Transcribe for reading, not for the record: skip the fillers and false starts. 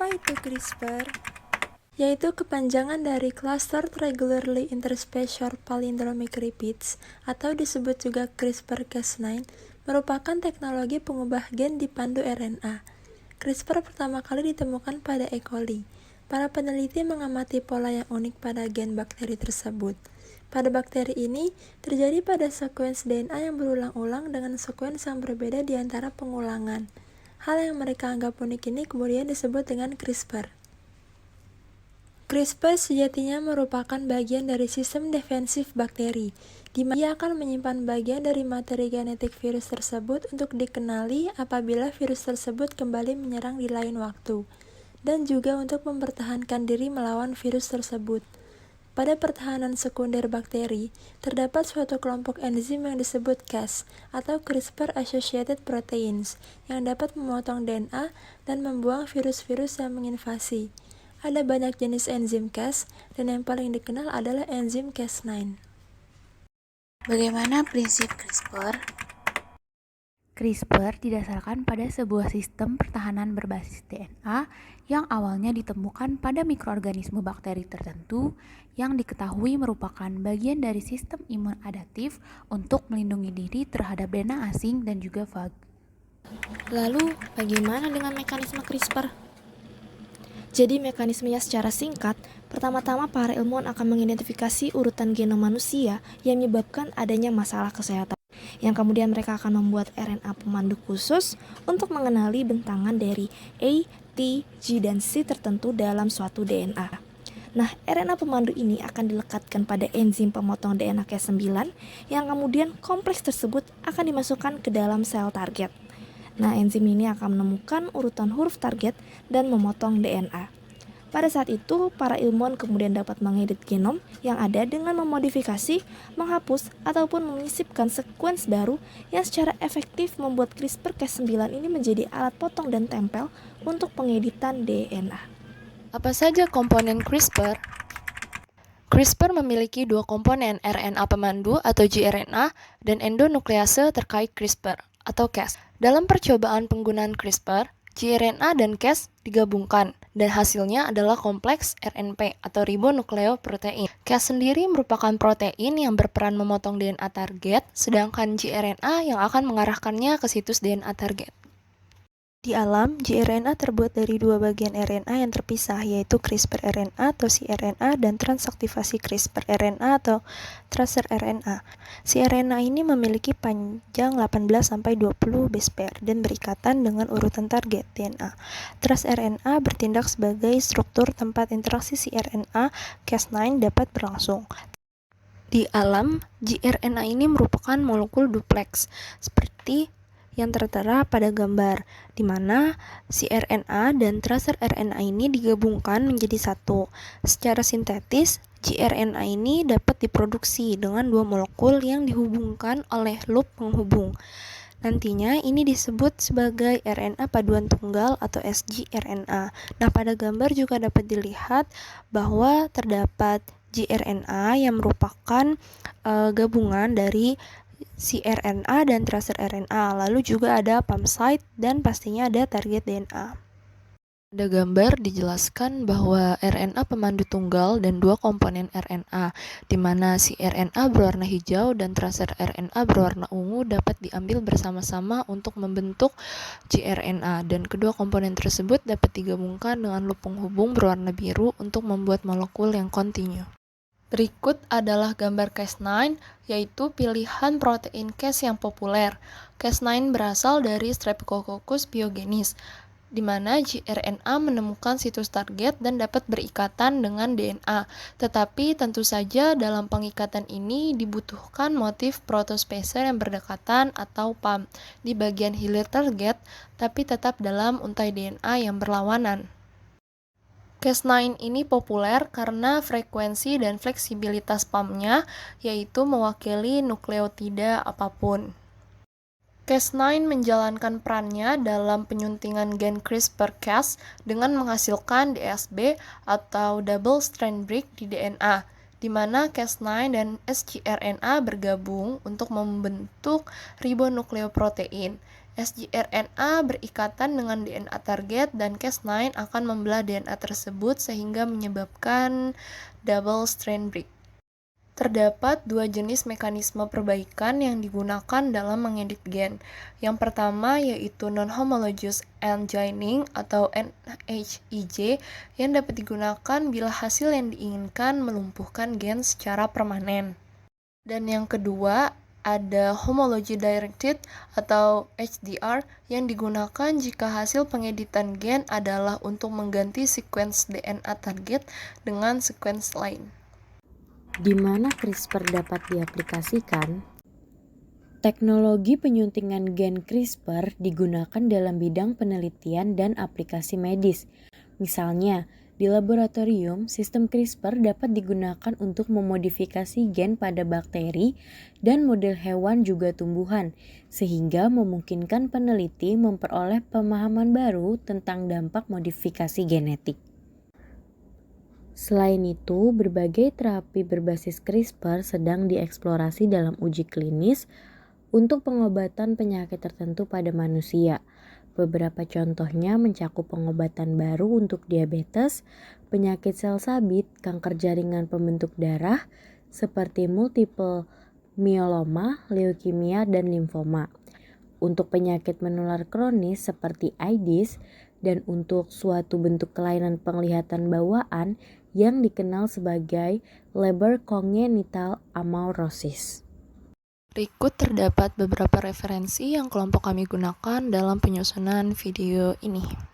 Apa itu CRISPR? Yaitu kepanjangan dari Clustered Regularly Interspecial Palindromic Repeats atau disebut juga CRISPR-Cas9, merupakan teknologi pengubah gen di pandu RNA. CRISPR pertama kali ditemukan pada E. coli. Para peneliti mengamati pola yang unik pada gen bakteri tersebut. Pada bakteri ini, terjadi pada sekuens DNA yang berulang-ulang dengan sekuens yang berbeda di antara pengulangan. Hal yang mereka anggap unik ini kemudian disebut dengan CRISPR. CRISPR sejatinya merupakan bagian dari sistem defensif bakteri, di mana ia akan menyimpan bagian dari materi genetik virus tersebut untuk dikenali apabila virus tersebut kembali menyerang di lain waktu, dan juga untuk mempertahankan diri melawan virus tersebut. Pada pertahanan sekunder bakteri, terdapat suatu kelompok enzim yang disebut Cas atau CRISPR-associated proteins yang dapat memotong DNA dan membuang virus-virus yang menginvasi. Ada banyak jenis enzim Cas, dan yang paling dikenal adalah enzim Cas9. Bagaimana prinsip CRISPR? CRISPR didasarkan pada sebuah sistem pertahanan berbasis DNA yang awalnya ditemukan pada mikroorganisme bakteri tertentu yang diketahui merupakan bagian dari sistem imun adaptif untuk melindungi diri terhadap DNA asing dan juga fag. Lalu, bagaimana dengan mekanisme CRISPR? Jadi mekanismenya secara singkat, pertama-tama para ilmuwan akan mengidentifikasi urutan genom manusia yang menyebabkan adanya masalah kesehatan, yang kemudian mereka akan membuat RNA pemandu khusus untuk mengenali bentangan dari A, T, G, dan C tertentu dalam suatu DNA. Nah, RNA pemandu ini akan dilekatkan pada enzim pemotong DNA Cas9 yang kemudian kompleks tersebut akan dimasukkan ke dalam sel target. Nah, enzim ini akan menemukan urutan huruf target dan memotong DNA. Pada saat itu, para ilmuwan kemudian dapat mengedit genom yang ada dengan memodifikasi, menghapus, ataupun menyisipkan sekuens baru yang secara efektif membuat CRISPR-Cas9 ini menjadi alat potong dan tempel untuk pengeditan DNA. Apa saja komponen CRISPR? CRISPR memiliki dua komponen RNA pemandu atau gRNA dan endonuklease terkait CRISPR atau Cas. Dalam percobaan penggunaan CRISPR, gRNA dan Cas digabungkan dan hasilnya adalah kompleks RNP atau ribonukleoprotein. Cas sendiri merupakan protein yang berperan memotong DNA target, sedangkan gRNA yang akan mengarahkannya ke situs DNA target. Di alam, gRNA terbuat dari dua bagian RNA yang terpisah, yaitu CRISPR-RNA atau cRNA dan transaktivasi CRISPR-RNA atau tracer RNA. cRNA ini memiliki panjang 18-20 base pair dan berikatan dengan urutan target DNA. Tracer RNA bertindak sebagai struktur tempat interaksi cRNA Cas9 dapat berlangsung. Di alam, gRNA ini merupakan molekul dupleks, seperti yang tertera pada gambar, di mana cRNA dan tracer RNA ini digabungkan menjadi satu. Secara sintetis, gRNA ini dapat diproduksi dengan dua molekul yang dihubungkan oleh loop penghubung. Nantinya ini disebut sebagai RNA paduan tunggal atau sgRNA. Nah, pada gambar juga dapat dilihat bahwa terdapat gRNA yang merupakan gabungan dari cRNA dan tracer RNA, lalu juga ada pump site dan pastinya ada target DNA. Pada gambar dijelaskan bahwa RNA pemandu tunggal dan dua komponen RNA, di mana cRNA berwarna hijau dan tracer RNA berwarna ungu dapat diambil bersama-sama untuk membentuk gRNA, dan kedua komponen tersebut dapat digabungkan dengan loop penghubung berwarna biru untuk membuat molekul yang kontinu. Berikut adalah gambar Cas9, yaitu pilihan protein Cas yang populer. Cas9 berasal dari Streptococcus pyogenes, di mana gRNA menemukan situs target dan dapat berikatan dengan DNA. Tetapi tentu saja dalam pengikatan ini dibutuhkan motif protospacer yang berdekatan atau PAM di bagian hilir target, tapi tetap dalam untai DNA yang berlawanan. Cas9 ini populer karena frekuensi dan fleksibilitas PAM-nya, yaitu mewakili nukleotida apapun. Cas9 menjalankan perannya dalam penyuntingan gen CRISPR-Cas dengan menghasilkan DSB atau double strand break di DNA, di mana Cas9 dan sgRNA bergabung untuk membentuk ribonukleoprotein. sgRNA berikatan dengan DNA target dan Cas9 akan membelah DNA tersebut sehingga menyebabkan double strand break. Terdapat dua jenis mekanisme perbaikan yang digunakan dalam mengedit gen. Yang pertama yaitu non-homologous engineering atau NHEG yang dapat digunakan bila hasil yang diinginkan melumpuhkan gen secara permanen. Dan yang kedua ada homology directed atau HDR yang digunakan jika hasil pengeditan gen adalah untuk mengganti sequence DNA target dengan sequence lain. Di mana CRISPR dapat diaplikasikan? Teknologi penyuntingan gen CRISPR digunakan dalam bidang penelitian dan aplikasi medis. Misalnya, di laboratorium, sistem CRISPR dapat digunakan untuk memodifikasi gen pada bakteri dan model hewan juga tumbuhan, sehingga memungkinkan peneliti memperoleh pemahaman baru tentang dampak modifikasi genetik. Selain itu, berbagai terapi berbasis CRISPR sedang dieksplorasi dalam uji klinis untuk pengobatan penyakit tertentu pada manusia. Beberapa contohnya mencakup pengobatan baru untuk diabetes, penyakit sel sabit, kanker jaringan pembentuk darah, seperti multiple myeloma, leukemia, dan limfoma. Untuk penyakit menular kronis seperti AIDS, dan untuk suatu bentuk kelainan penglihatan bawaan yang dikenal sebagai Leber congenital amaurosis. Berikut terdapat beberapa referensi yang kelompok kami gunakan dalam penyusunan video ini.